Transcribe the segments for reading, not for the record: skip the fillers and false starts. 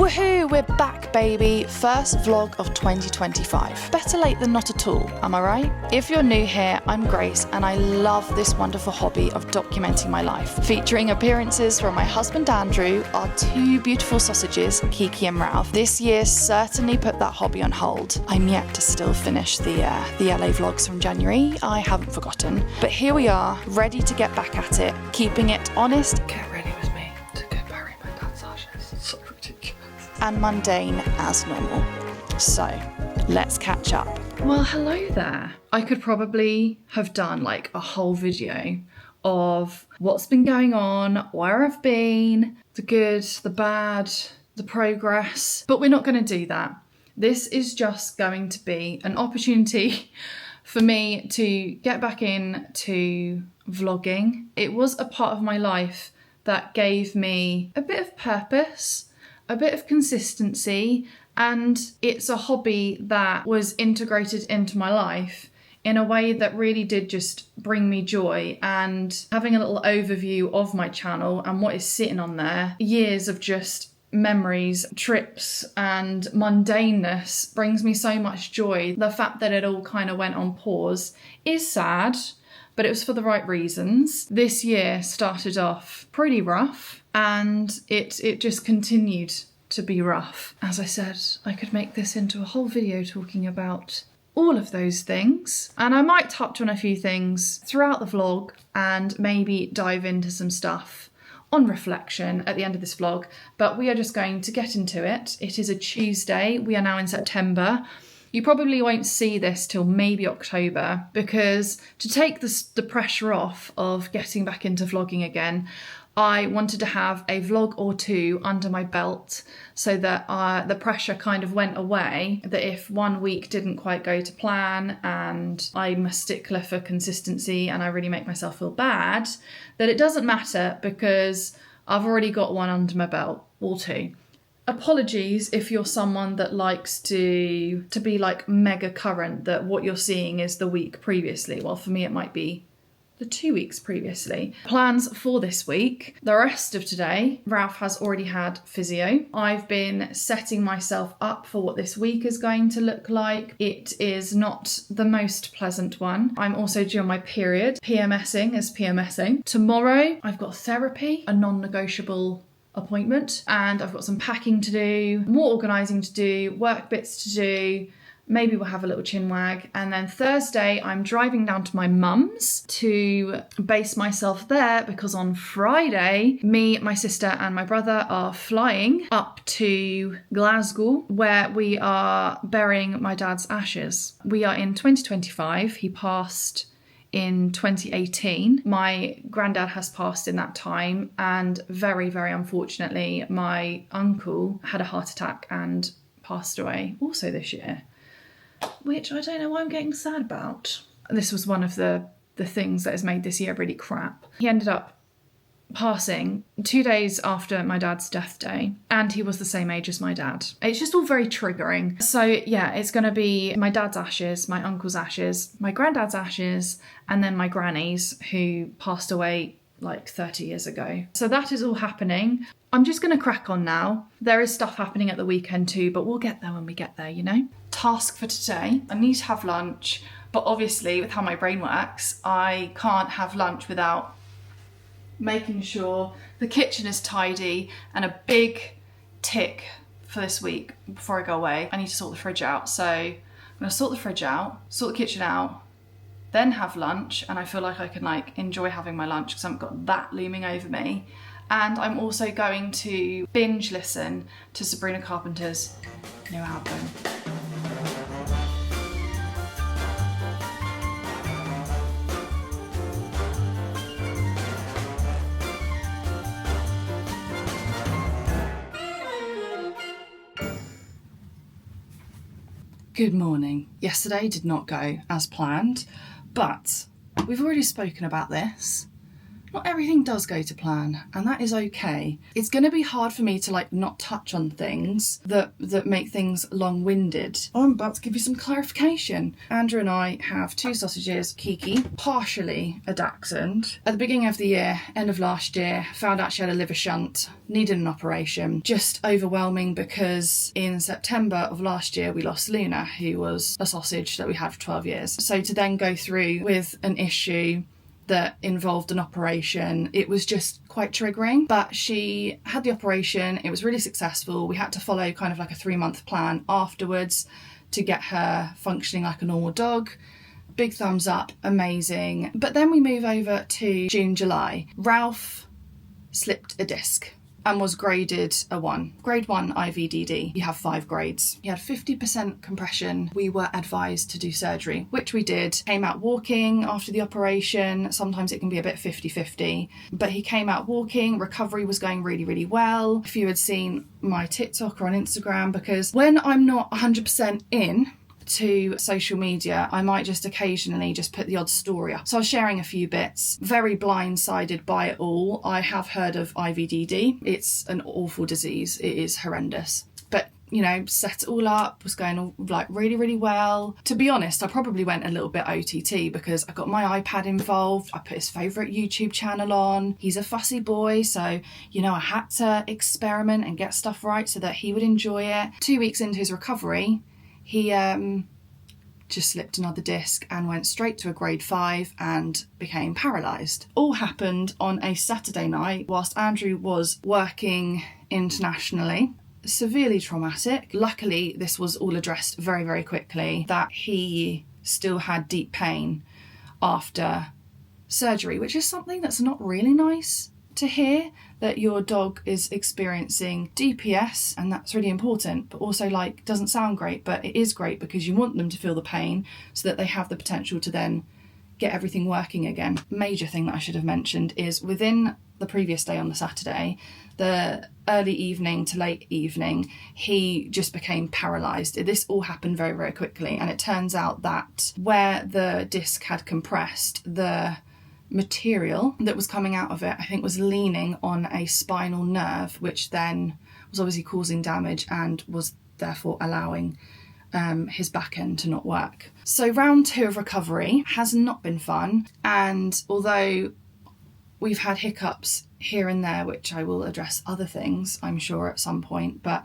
Woohoo, we're back, baby. First vlog of 2025. Better late than not at all, am I right? If you're new here, I'm Grace and I love this wonderful hobby of documenting my life, featuring appearances from my husband Andrew, our two beautiful sausages, Kiki and Ralph. This year certainly put that hobby on hold. I'm yet to still finish the LA vlogs from January. I haven't forgotten. But here we are, ready to get back at it, keeping it honest. Get ready with me to go bury my dad's ashes. It's so ridiculous. And mundane as normal. So, let's catch up. Well, hello there. I could probably have done like a whole video of what's been going on, where I've been, the good, the bad, the progress, but we're not going to do that. This is just going to be an opportunity for me to get back into vlogging. It was a part of my life that gave me a bit of purpose, a bit of consistency, and it's a hobby that was integrated into my life in a way that really did just bring me joy. And having a little overview of my channel and what is sitting on there, years of just memories, trips and mundaneness brings me so much joy. The fact that it all kind of went on pause is sad, but it was for the right reasons. This year started off pretty rough and it just continued to be rough. As I said, I could make this into a whole video talking about all of those things, and I might touch on a few things throughout the vlog and maybe dive into some stuff on reflection at the end of this vlog, but we are just going to get into it. It is a Tuesday. We are now in September. You probably won't see this till maybe October, because to take the pressure off of getting back into vlogging again, I wanted to have a vlog or two under my belt so that the pressure kind of went away, that if 1 week didn't quite go to plan and I'm a stickler for consistency and I really make myself feel bad, that it doesn't matter because I've already got one under my belt, or two. Apologies if you're someone that likes to be like mega current, that what you're seeing is the week previously. Well, for me it might be the 2 weeks previously. Plans for this week. The rest of today, Ralph has already had physio. I've been setting myself up for what this week is going to look like. It is not the most pleasant one. I'm also due on my period. PMSing is PMSing. Tomorrow, I've got therapy, a non-negotiable appointment, and I've got some packing to do, more organising to do, work bits to do. Maybe we'll have a little chin wag. And then Thursday, I'm driving down to my mum's to base myself there, because on Friday, me, my sister and my brother are flying up to Glasgow, where we are burying my dad's ashes. We are in 2025. He passed in 2018. My granddad has passed in that time, and very, very unfortunately, my uncle had a heart attack and passed away also this year, which I don't know why I'm getting sad about. This was one of the things that has made this year really crap. He ended up passing 2 days after my dad's death day, and he was the same age as my dad. It's just all very triggering. So yeah, it's going to be my dad's ashes, my uncle's ashes, my granddad's ashes, and then my granny's, who passed away like 30 years ago. So that is all happening. I'm just going to crack on now. There is stuff happening at the weekend too, but we'll get there when we get there, you know? Task for today, I need to have lunch, but obviously with how my brain works, I can't have lunch without making sure the kitchen is tidy. And a big tick for this week before I go away, I need to sort the fridge out. So I'm going to sort the fridge out, sort the kitchen out, then have lunch, and I feel like I can like enjoy having my lunch because I haven't got that looming over me. And I'm also going to binge listen to Sabrina Carpenter's new album. Good morning. Yesterday did not go as planned, but we've already spoken about this. not everything does go to plan, and that is okay. It's going to be hard for me to like not touch on things that make things long-winded. I'm about to give you some clarification. Andrew and I have 2 sausages, Kiki, partially a dachshund. At the beginning of the year, end of last year, found out she had a liver shunt, needed an operation. Just overwhelming because in September of last year we lost Luna, who was a sausage that we had for 12 years. So to then go through with an issue that involved an operation, it was just quite triggering. But she had the operation, it was really successful. We had to follow kind of like a 3-month plan afterwards to get her functioning like a normal dog. Big thumbs up, amazing. But then we move over to June, July. Ralph slipped a disc and was graded a 1. Grade 1 IVDD. You have 5 grades. He had 50% compression. We were advised to do surgery, which we did. Came out walking after the operation. Sometimes it can be a bit 50-50, but he came out walking. Recovery was going really, really well. If you had seen my TikTok or on Instagram, because when I'm not 100% in to social media, I might just occasionally just put the odd story up. So I was sharing a few bits, very blindsided by it all. I have heard of IVDD. It's an awful disease. It is horrendous. But, you know, set it all up, was going all like really, really well. To be honest, I probably went a little bit OTT because I got my iPad involved. I put his favourite YouTube channel on. He's a fussy boy, so, you know, I had to experiment and get stuff right so that he would enjoy it. 2 weeks into his recovery, he just slipped another disc and went straight to a grade 5 and became paralysed. All happened on a Saturday night whilst Andrew was working internationally. Severely traumatic. Luckily, this was all addressed very, very quickly, that he still had deep pain after surgery, which is something that's not really nice to hear, that your dog is experiencing DPS, and that's really important, but also like doesn't sound great, but it is great because you want them to feel the pain so that they have the potential to then get everything working again. Major thing that I should have mentioned is within the previous day on the Saturday, the early evening to late evening, he just became paralysed. This all happened very, very quickly, and it turns out that where the disc had compressed, the material that was coming out of it, I think, was leaning on a spinal nerve, which then was obviously causing damage and was therefore allowing his back end to not work. So round 2 of recovery has not been fun, and although we've had hiccups here and there, which I will address other things I'm sure at some point, but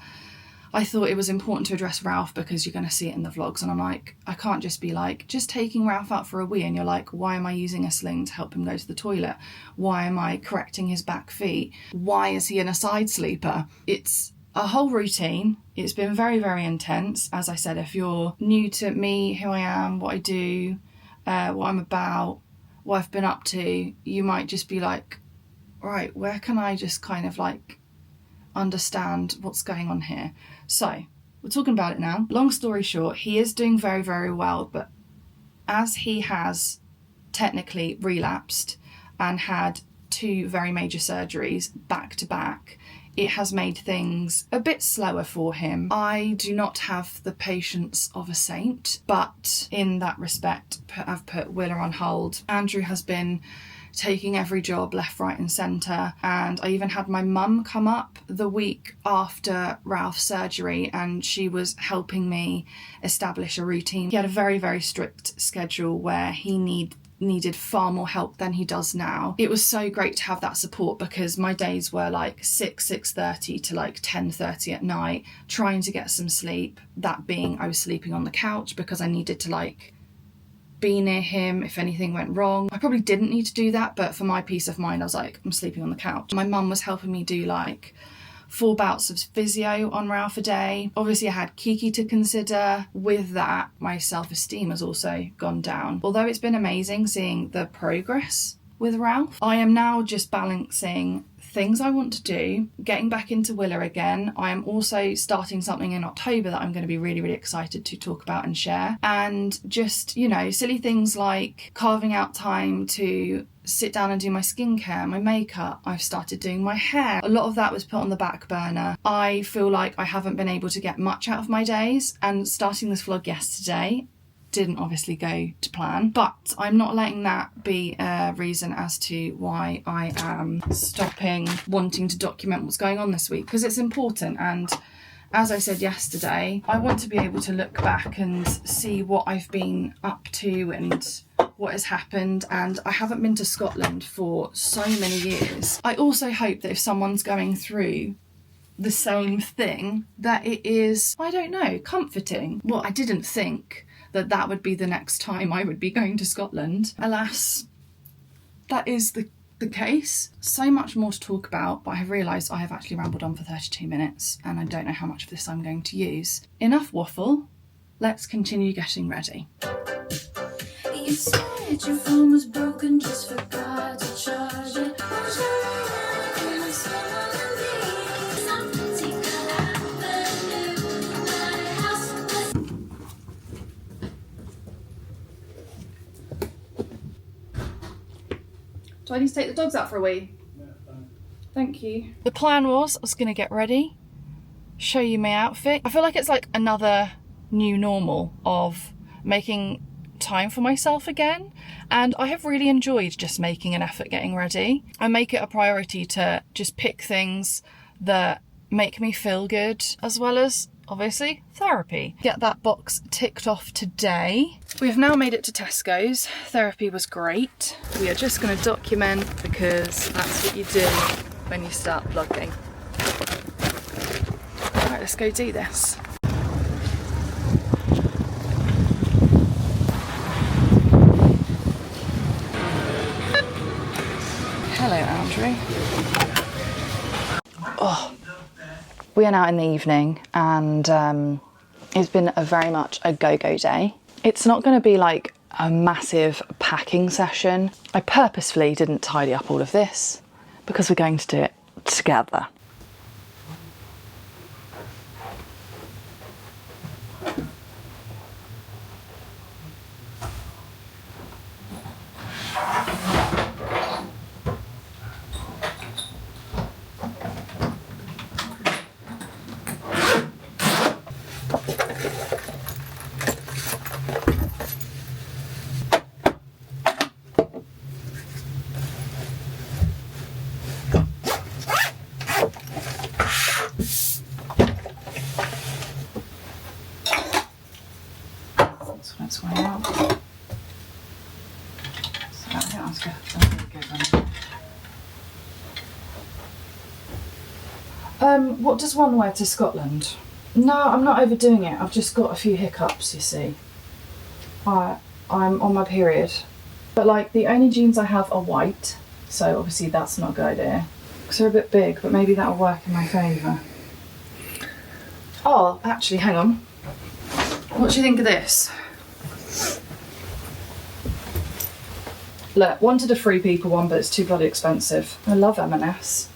I thought it was important to address Ralph because you're going to see it in the vlogs, and I'm like, I can't just be like, just taking Ralph out for a wee, and you're like, why am I using a sling to help him go to the toilet? Why am I correcting his back feet? Why is he in a side sleeper? It's a whole routine. It's been very, very intense. As I said, if you're new to me, who I am, what I do, what I'm about, what I've been up to, you might just be like, right, where can I just kind of like understand what's going on here? So we're talking about it now. Long story short, he is doing very, very well, but as he has technically relapsed and had 2 very major surgeries back to back, it has made things a bit slower for him. I do not have the patience of a saint, but in that respect, I've put Willa on hold. Andrew has been taking every job left, right and centre, and I even had my mum come up the week after Ralph's surgery, and she was helping me establish a routine. He had a very, very strict schedule where he needed far more help than he does now. It was so great to have that support because my days were like 6:30 to like 10:30 at night, trying to get some sleep. That being, I was sleeping on the couch because I needed to like be near him if anything went wrong. I probably didn't need to do that, but for my peace of mind, I was like, I'm sleeping on the couch. My mum was helping me do like 4 bouts of physio on Ralph a day. Obviously I had Kiki to consider. With that, my self-esteem has also gone down. Although it's been amazing seeing the progress with Ralph, I am now just balancing things I want to do, getting back into Willa again. I am also starting something in October that I'm going to be really, really excited to talk about and share. And just, you know, silly things like carving out time to sit down and do my skincare, my makeup. I've started doing my hair. A lot of that was put on the back burner. I feel like I haven't been able to get much out of my days, and starting this vlog yesterday, didn't obviously go to plan, but I'm not letting that be a reason as to why I am stopping wanting to document what's going on this week, because it's important. And as I said yesterday, I want to be able to look back and see what I've been up to and what has happened. And I haven't been to Scotland for so many years. I also hope that if someone's going through the same thing, that it is, I don't know, comforting. Well, I didn't think that that would be the next time I would be going to Scotland. Alas, that is the case. So much more to talk about, but I have realised I have actually rambled on for 32 minutes and I don't know how much of this I'm going to use. Enough waffle, let's continue getting ready. You said your phone was broken, just forgot to charge it. Do I need to take the dogs out for a wee? Yeah, fine. Thank you. The plan was I was going to get ready, show you my outfit. I feel like it's like another new normal of making time for myself again, and I have really enjoyed just making an effort getting ready. I make it a priority to just pick things that make me feel good, as well as obviously therapy. Get that box ticked off today. We have now made it to Tesco's. Therapy was great. We are just going to document because that's what you do when you start vlogging. Right, let's go do this. Hello, Andrew. Oh, we are now in the evening and it's been very much a go-go day. It's not going to be like a massive packing session. I purposefully didn't tidy up all of this because we're going to do it together. That's one out. So I think that's good. That's a good one. What does one wear to Scotland? No, I'm not overdoing it. I've just got a few hiccups, you see. I'm on my period. But like the only jeans I have are white, so obviously that's not a good idea. Because they're a bit big, but maybe that'll work in my favour. Oh, actually, hang on. What do you think of this? Look, wanted a Free People one, but it's too bloody expensive. I love M&S.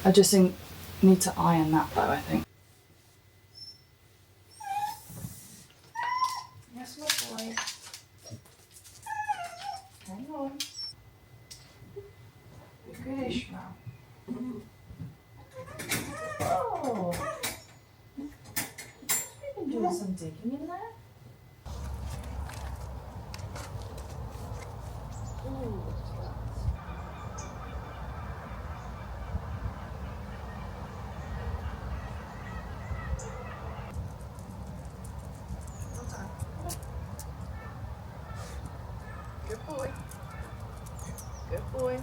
I just need to iron that though, I think. Yes, my boy. Hang on. You're good, Ishmael. Oh! You've been doing some digging in there. Ooh. Good boy. Good boy.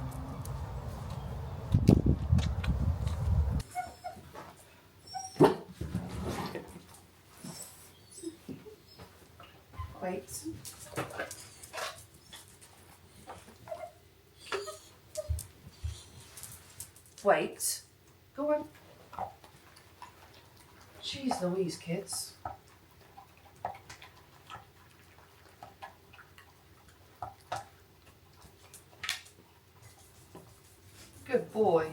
Wait. Wait. Go on. Jeez Louise, kids. Good boy.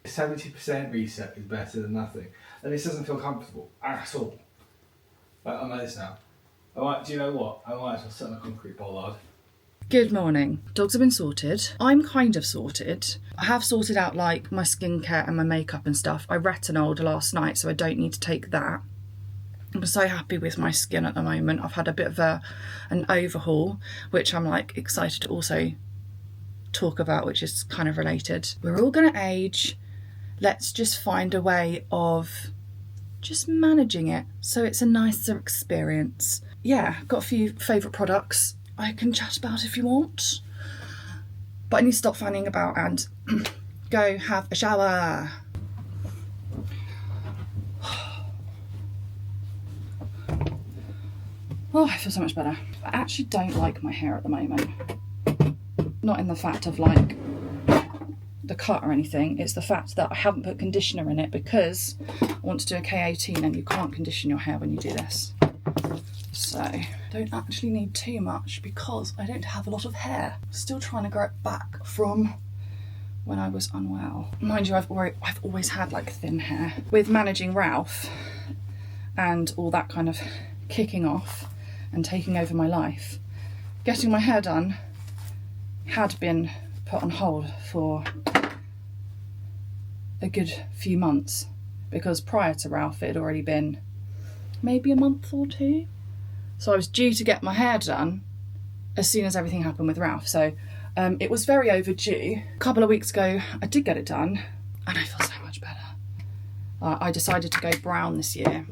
70% reset is better than nothing. And this doesn't feel comfortable at all. Like, I'm like this now. Do you know what? I might as well sit on a concrete bollard. Good morning. Dogs have been sorted. I'm kind of sorted. I have sorted out like my skincare and my makeup and stuff. I retinoled last night, so I don't need to take that. I'm so happy with my skin at the moment. I've had a bit of an overhaul, which I'm like excited to also talk about, which is kind of related. We're all gonna age. Let's just find a way of just managing it so it's a nicer experience. Yeah, got a few favourite products I can chat about if you want. But I need to stop fanning about and go have a shower. Oh, I feel so much better. I actually don't like my hair at the moment. Not in the fact of like the cut or anything, it's the fact that I haven't put conditioner in it because I want to do a K18 and you can't condition your hair when you do this. So I don't actually need too much because I don't have a lot of hair. Still trying to grow it back from when I was unwell. Mind you, I've always had like thin hair. With managing Ralph and all that kind of kicking off and taking over my life, getting my hair done had been put on hold for a good few months because prior to Ralph it had already been maybe a month or two. So I was due to get my hair done as soon as everything happened with Ralph. So it was very overdue. A couple of weeks ago, I did get it done and I feel so much better. I decided to go brown this year.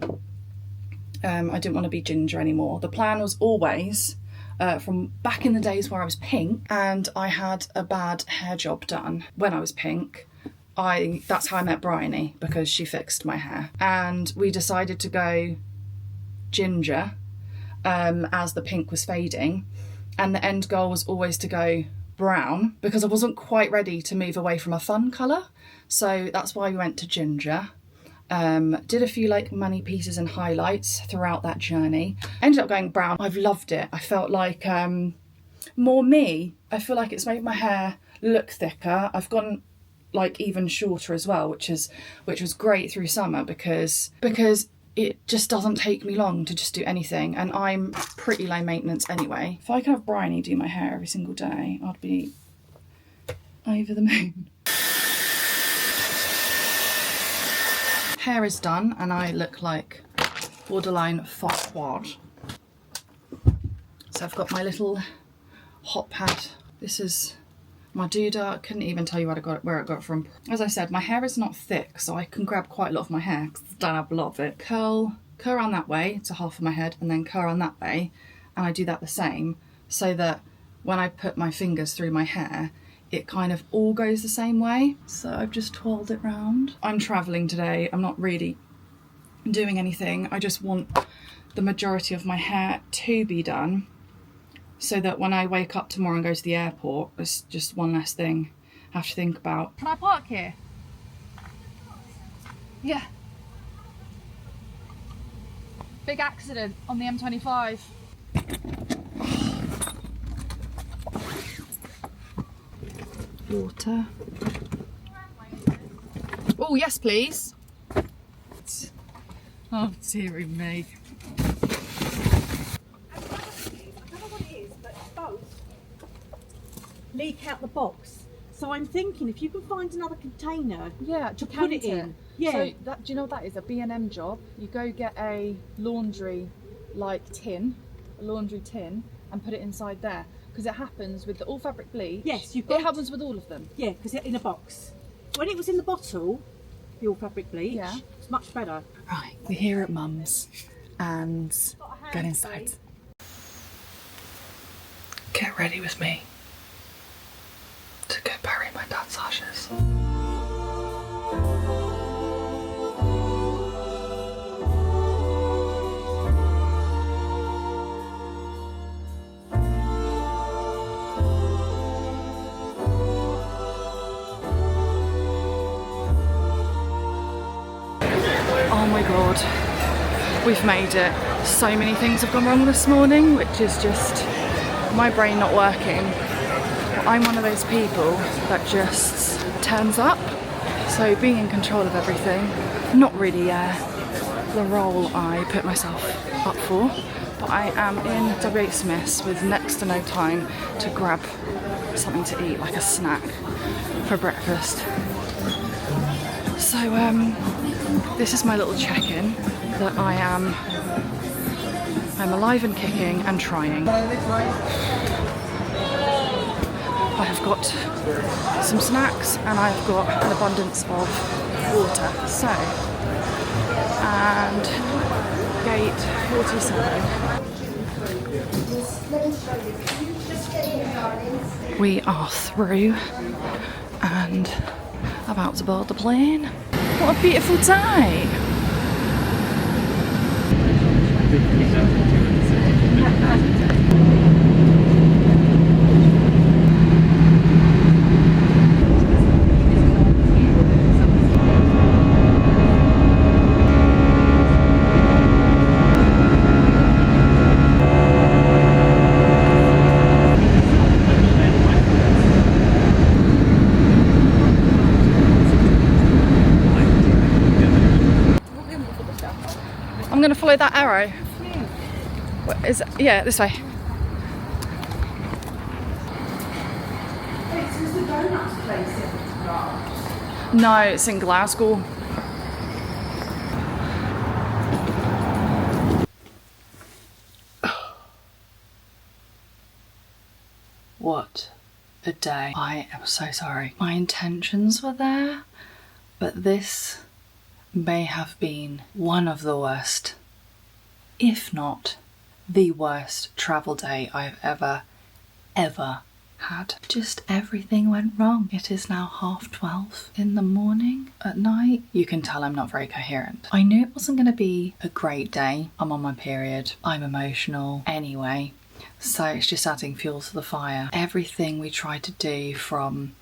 I didn't want to be ginger anymore. The plan was always, from back in the days where I was pink and I had a bad hair job done when I was pink, that's how I met Bryony, because she fixed my hair. And we decided to go ginger as the pink was fading, and the end goal was always to go brown because I wasn't quite ready to move away from a fun colour, so that's why we went to ginger. Did a few like money pieces and highlights throughout that journey. Ended up going brown. I've loved it. I felt like more me. I feel like it's made my hair look thicker. I've gone like even shorter as well, which was great through summer because it just doesn't take me long to just do anything, and I'm pretty low maintenance anyway. If I could have Bryony do my hair every single day, I'd be over the moon. Hair is done and I look like borderline fuckwad. So I've got my little hot pad. This is my doodah. I couldn't even tell you where I got it from. As I said, my hair is not thick, so I can grab quite a lot of my hair because I don't have a lot of it. Curl around that way to half of my head and then curl around that way, and I do that the same so that when I put my fingers through my hair it kind of all goes the same way. So I've just twirled it round. I'm travelling today. I'm not really doing anything. I just want the majority of my hair to be done so that when I wake up tomorrow and go to the airport, it's just one less thing I have to think about. Can I park here? Yeah. Big accident on the M25. Water. Oh, yes, please. Oh, dearie me. I don't know what it is, but both leak out the box. So I'm thinking if you can find another container, Yeah, to put it in. Yeah. So do you know what that is? A B&M job. You go get a laundry tin, and put it inside there. Because it happens with the all fabric bleach. Yes, it happens with all of them. Yeah, because it's in a box. When it was in the bottle, the all fabric bleach, Yeah. it's much better. Right, we're here at Mum's and get inside. Get ready with me to go bury my dad's ashes. Oh my god, we've made it. So many things have gone wrong this morning, which is just my brain not working. But I'm one of those people that just turns up. So being in control of everything, not really the role I put myself up for, but I am in WH Smith's with next to no time to grab something to eat, like a snack for breakfast. So this is my little check-in that I'm alive and kicking and trying. I have got some snacks and I've got an abundance of water. So, and gate 47. We are through and about to board the plane. What a beautiful day! I'm going to follow that arrow. What is it? Yeah, this way. Is the donuts place in Glasgow? No, it's in Glasgow. What a day. I am so sorry. My intentions were there, but this may have been one of the worst, if not the worst travel day I've ever had. Just everything went wrong. It is now 12:30 in the morning at night. You can tell I'm not very coherent. I knew it wasn't going to be a great day. I'm on my period. I'm emotional anyway. So it's just adding fuel to the fire. Everything we tried to do, from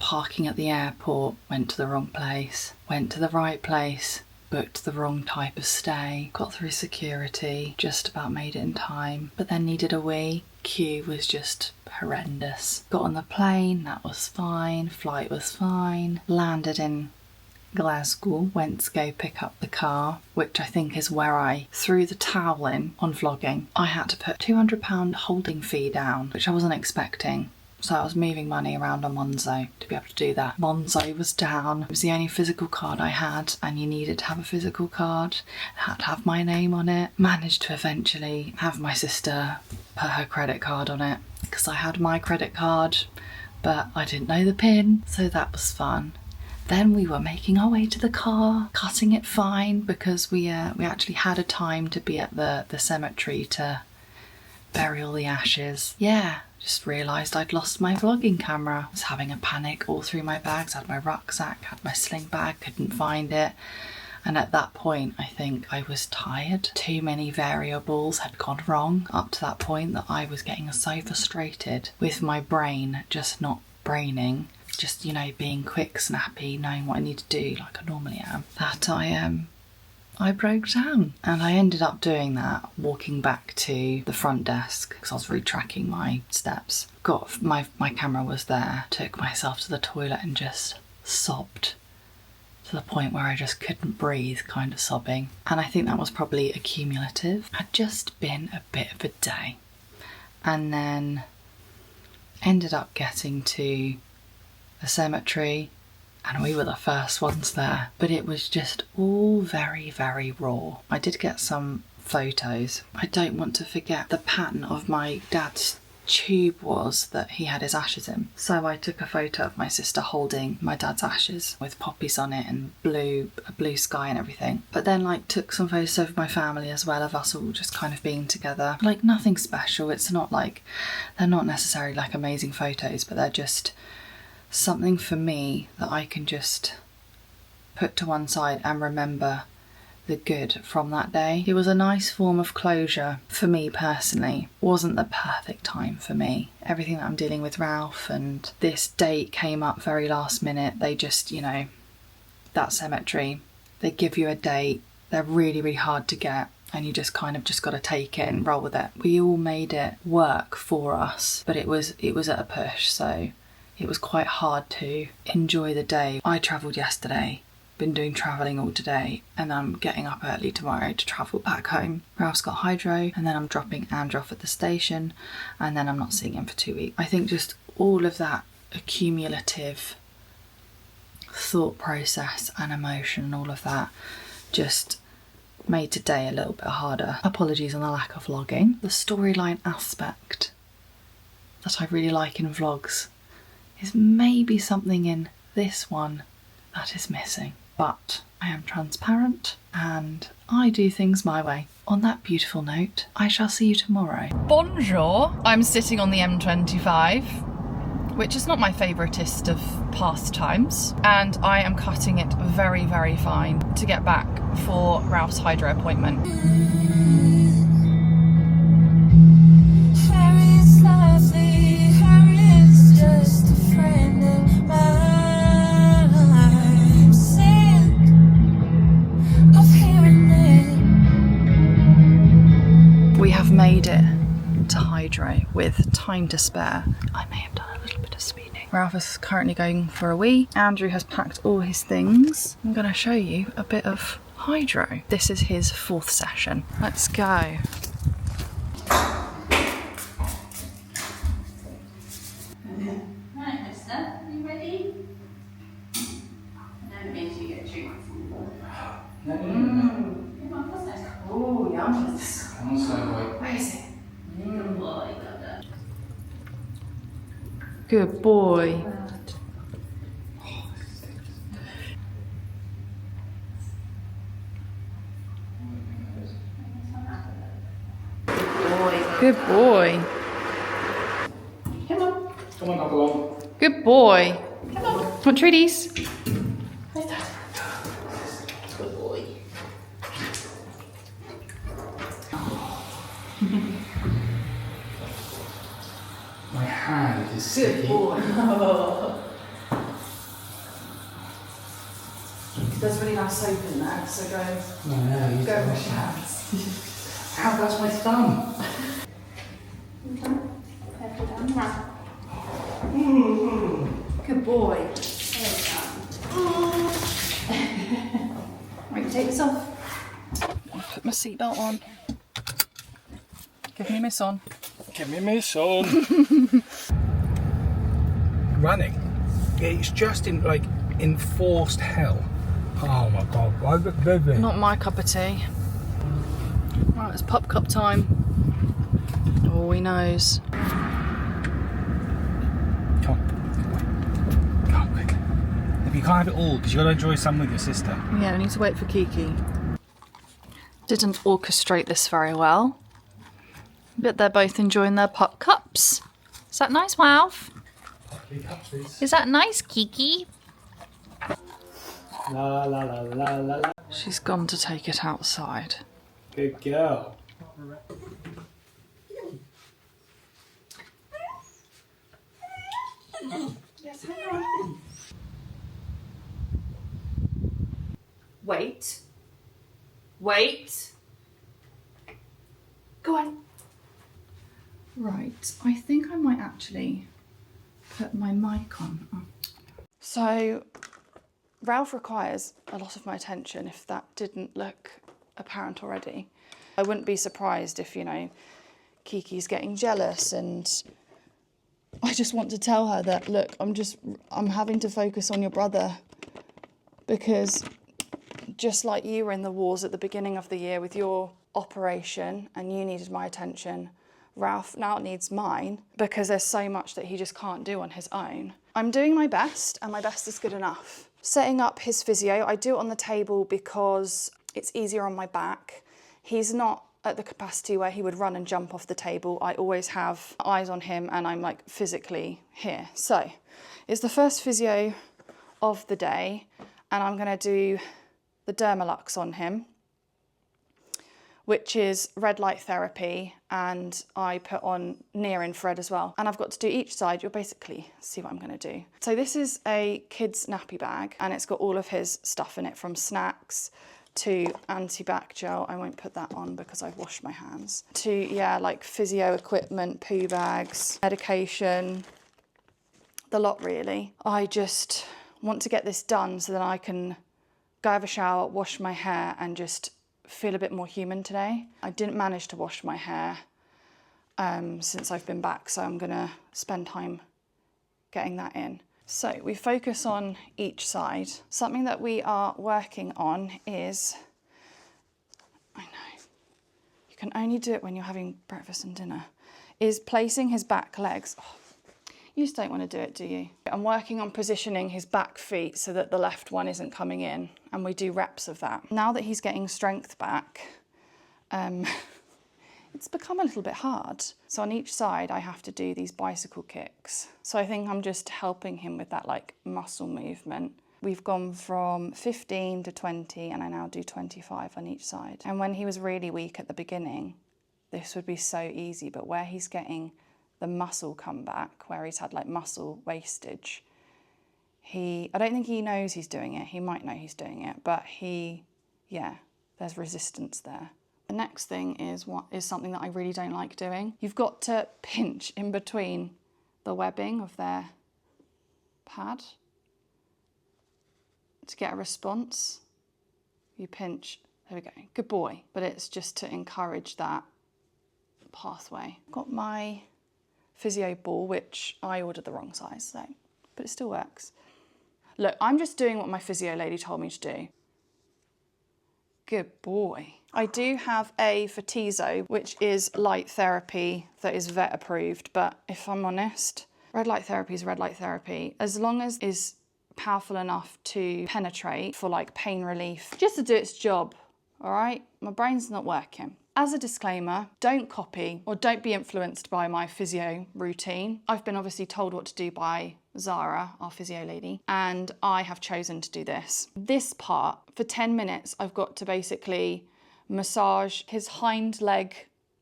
parking at the airport, went to the wrong place, went to the right place, booked the wrong type of stay, got through security, just about made it in time, but then needed a wee. Queue was just horrendous. Got on the plane, that was fine, flight was fine, landed in Glasgow, went to go pick up the car, which I think is where I threw the towel in on vlogging. I had to put £200 holding fee down, which I wasn't expecting. So I was moving money around on Monzo to be able to do that. Monzo was down. It was the only physical card I had, and you needed to have a physical card. It had to have my name on it. Managed to eventually have my sister put her credit card on it, because I had my credit card, but I didn't know the PIN, so that was fun. Then we were making our way to the car, cutting it fine, because we actually had a time to be at the cemetery to bury all the ashes. Yeah. Just realised I'd lost my vlogging camera. I was having a panic all through my bags. I had my rucksack, had my sling bag, couldn't find it. And at that point, I think I was tired. Too many variables had gone wrong up to that point that I was getting so frustrated with my brain just not braining, just, you know, being quick, snappy, knowing what I need to do like I normally am, that I broke down. And I ended up doing that, walking back to the front desk because I was retracking my steps. Got my camera was there, took myself to the toilet and just sobbed to the point where I just couldn't breathe, kind of sobbing. And I think that was probably accumulative. Had just been a bit of a day. And then ended up getting to the cemetery, and we were the first ones there, but it was just all very, very raw. I did get some photos. I don't want to forget the pattern of my dad's tube was that he had his ashes in. So I took a photo of my sister holding my dad's ashes with poppies on it and a blue sky and everything. But then like took some photos of my family as well, of us all just kind of being together. Like nothing special. It's not like, they're not necessarily like amazing photos, but they're just something for me that I can just put to one side and remember the good from that day. It was a nice form of closure for me personally. Wasn't the perfect time for me. Everything that I'm dealing with Ralph, and this date came up very last minute. They just, you know, that cemetery, they give you a date. They're really, really hard to get, and you just kind of just got to take it and roll with it. We all made it work for us, but it was at a push, so it was quite hard to enjoy the day. I travelled yesterday been doing travelling all today and I'm getting up early tomorrow to travel back home. Ralph's got hydro and then I'm dropping Andrew off at the station and then I'm not seeing him for 2 weeks. I think just all of that accumulative thought process and emotion and all of that just made today a little bit harder. Apologies on the lack of vlogging. The storyline aspect that I really like in vlogs is maybe something in this one that is missing. But I am transparent and I do things my way. On that beautiful note, I shall see you tomorrow. Bonjour! I'm sitting on the M25, which is not my favouriteest of pastimes, and I am cutting it very, very fine to get back for Ralph's hydro appointment. We have made it to hydro with time to spare. I may have done a little bit of speeding. Ralph is currently going for a wee. Andrew has packed all his things. I'm going to show you a bit of hydro. This is his 4th session. Let's go. Right, mister, are you ready? No, it means you get drinks. No. Come on, what's that? Oh, yum. I'm so wait. Where is it? Good boy, got that. Good boy. Good boy. Come on. Come on, couple on. Good boy. Come on. Want treaties? Where's that? Good boy. My hand is Good sticky. boy. There's really nice soap in there, so go No, go wash your hands. Ow, that's my thumb. Good boy. Right, take this off. Put my seatbelt on. Give me a miss on. Give me a miss on. Running. It's just in like enforced hell. Oh my god, why the baby? Not my cup of tea. Right, it's pop cup time. Oh, he knows. Come on. Come on, quick. If you can't have it all, because you've got to enjoy some with your sister. Yeah, we need to wait for Kiki. Didn't orchestrate this very well. But they're both enjoying their pop cups. Is that nice, Ralph? Is that nice, Kiki? La la la la la la. She's gone to take it outside. Good girl. Yes, hang on. Wait. Wait. Go on. Right, I think I might actually put my mic on. Oh. So, Ralph requires a lot of my attention, if that didn't look apparent already. I wouldn't be surprised if, you know, Kiki's getting jealous, and I just want to tell her that, look, I'm having to focus on your brother, because just like you were in the wars at the beginning of the year with your operation and you needed my attention, Ralph now needs mine, because there's so much that he just can't do on his own. I'm doing my best, and my best is good enough. Setting up his physio, I do it on the table because it's easier on my back. He's not at the capacity where he would run and jump off the table. I always have eyes on him and I'm like physically here. So it's the first physio of the day, and I'm gonna do the Dermalux on him, which is red light therapy, and I put on near infrared as well. And I've got to do each side. You'll basically see what I'm gonna do. So this is a kid's nappy bag, and it's got all of his stuff in it, from snacks to anti-bac gel. I won't put that on because I've washed my hands. To, yeah, like physio equipment, poo bags, medication, the lot really. I just want to get this done so that I can go have a shower, wash my hair and just feel a bit more human today. I didn't manage to wash my hair since I've been back, so I'm gonna spend time getting that in. So we focus on each side. Something that we are working on is, I know, you can only do it when you're having breakfast and dinner, is placing his back legs. Oh, you just don't want to do it, do you? I'm working on positioning his back feet so that the left one isn't coming in, and we do reps of that. Now that he's getting strength back, it's become a little bit hard. So on each side, I have to do these bicycle kicks. So I think I'm just helping him with that like muscle movement. We've gone from 15 to 20, and I now do 25 on each side. And when he was really weak at the beginning, this would be so easy, but where he's getting the muscle come back, where he's had like muscle wastage, I don't think he knows he's doing it. He might know he's doing it, but there's resistance there. The next thing is something that I really don't like doing. You've got to pinch in between the webbing of their pad to get a response. You pinch, there we go, good boy. But it's just to encourage that pathway. Got my physio ball, which I ordered the wrong size, so, but it still works. Look, I'm just doing what my physio lady told me to do. Good boy. I do have a physio, which is light therapy that is vet approved, but if I'm honest, red light therapy is red light therapy. As long as it's powerful enough to penetrate for like pain relief, just to do its job, all right? My brain's not working. As a disclaimer, don't copy or don't be influenced by my physio routine. I've been obviously told what to do by Zara, our physio lady, and I have chosen to do this. This part, for 10 minutes, I've got to basically massage his hind leg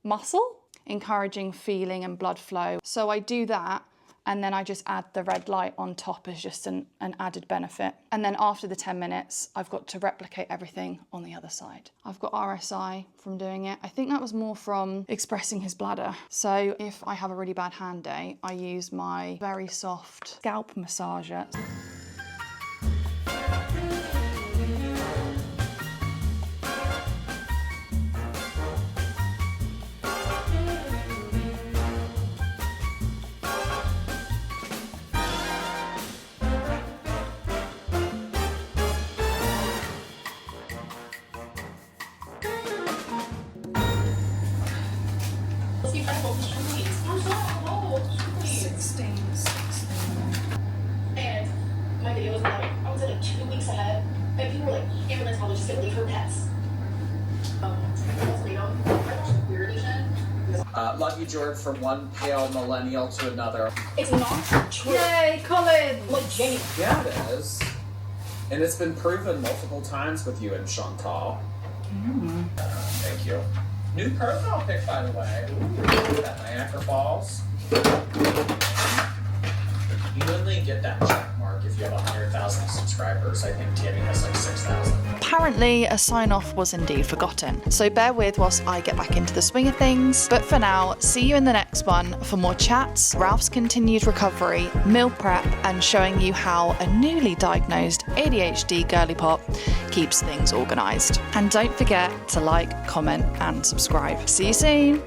muscle, encouraging feeling and blood flow. So I do that, and then I just add the red light on top as just an added benefit. And then after the 10 minutes, I've got to replicate everything on the other side. I've got RSI from doing it. I think that was more from expressing his bladder. So if I have a really bad hand day, I use my very soft scalp massager. And my video was like, I was like 2 weeks ahead, and people were like, Amber's probably just gonna leave her pets. Weird edition. Love you, George, from one pale millennial to another. It's not true. Yay, Colin! Like Jenny. Yeah, it is. And it's been proven multiple times with you and Chantal. Thank you. New profile pic, by the way. Ooh, that Niagara Falls. You only get that check mark if you have 100,000 subscribers. I think Tammy has like 6,000. Apparently, a sign-off was indeed forgotten, so bear with whilst I get back into the swing of things. But for now, see you in the next one for more chats, Ralph's continued recovery, meal prep, and showing you how a newly diagnosed ADHD girly pop keeps things organised. And don't forget to like, comment, and subscribe. See you soon!